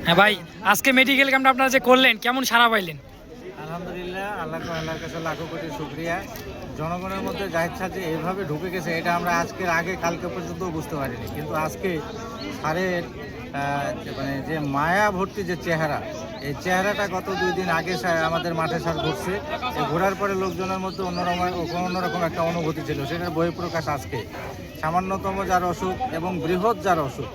হ্যাঁ ভাই, আজকে মেডিকেল ক্যাম্পটা আপনারা যে করলেন কেমন সাড়া পাইলেন? আলহামদুলিল্লাহ, আল্লাহর কাছে লাখো কোটি শুকরিয়া। জনগণের মধ্যে জাহিদ স্যার যে এইভাবে ঢুকে গেছে এটা আমরা আজকের আগে কালকে পর্যন্ত বুঝতে পারিনি, কিন্তু আজকে স্যারের মানে যে মায়া ভর্তি যে চেহারা, এই চেহারাটা গত 2 দিন আগে আমাদের মাঠে স্যার ঘুরছে। এই ঘোরার পরে লোকজনের মধ্যে অন্যরকম একটা অনুভূতি ছিল, সেটার বহিঃপ্রকাশ আজকে। সামান্যতম যার অসুখ এবং বৃহৎ যার অসুখ,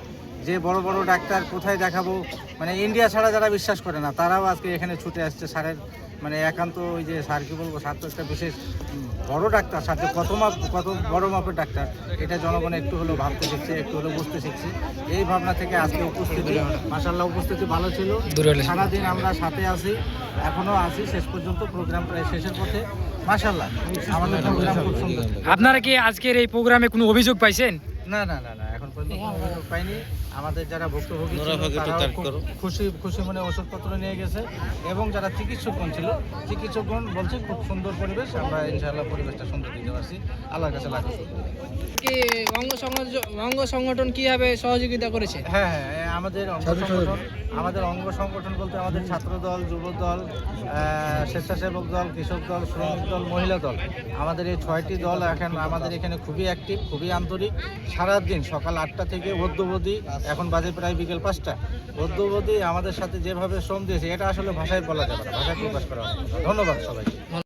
যে বড় বড় ডাক্তার কোথায় দেখাবো, মানে ইন্ডিয়া ছাড়া যারা বিশ্বাস করে না তারাও আজকে এখানে ছুটে আসছে স্যারের মানে একান্ত ওই যে স্যার কী বলবো, স্যার তো একটা বিশেষ বড় ডাক্তার, স্যার যে কত বড় মাপের ডাক্তার এটা জনগণ একটু হলেও ভাবতে শিখছে, একটু হলেও বুঝতে শিখছে। এই ভাবনা থেকে আজকে উপস্থিতি, মাশাআল্লাহ উপস্থিতি ভালো ছিল। সারাদিন আমরা সাথে আছি, এখনও আছি, শেষ পর্যন্ত প্রোগ্রাম প্রায় শেষের পথে। মাশাআল্লাহ আমাদের প্রোগ্রাম খুব সুন্দর। আপনারা কি আজকের এই প্রোগ্রামে কোনো অভিযোগ পাইছেন? না, এখন পর্যন্ত কোনো অভিযোগ পাইনি। আমাদের যারা ভুক্তভোগী ছিল তারাও খুব খুশি মনে ওষুধপত্র নিয়ে গেছে, এবং যারা চিকিৎসকগণ ছিল, চিকিৎসকগণ বলছে খুব সুন্দর পরিবেশ, আমরা ইনশাআল্লাহ পরিবেশটা সুন্দর দিতে পারছি। আল্লাহর কাছে লাখ শুকরিয়া। কি অঙ্গ সংগঠন কিভাবে সহযোগিতা করেছে? হ্যাঁ, আমাদের অঙ্গ সংগঠন বলতে আমাদের ছাত্র দল, যুব দল, স্বেচ্ছাসেবক দল, কৃষক দল, শ্রমিক দল, মহিলা দল, আমাদের এই 6টি দল এখন আমাদের এখানে খুবই অ্যাক্টিভ, খুবই আন্তরিক। সারাদিন সকাল 8টা থেকে অদ্যাবধি, এখন বাজে প্রায় বিকেল 5টা, অদ্যাবধি আমাদের সাথে যেভাবে শ্রম দিয়েছে এটা আসলে ভাষায় বলা যাবে না, ভাষায় প্রকাশ করা হবে না। ধন্যবাদ সবাইকে।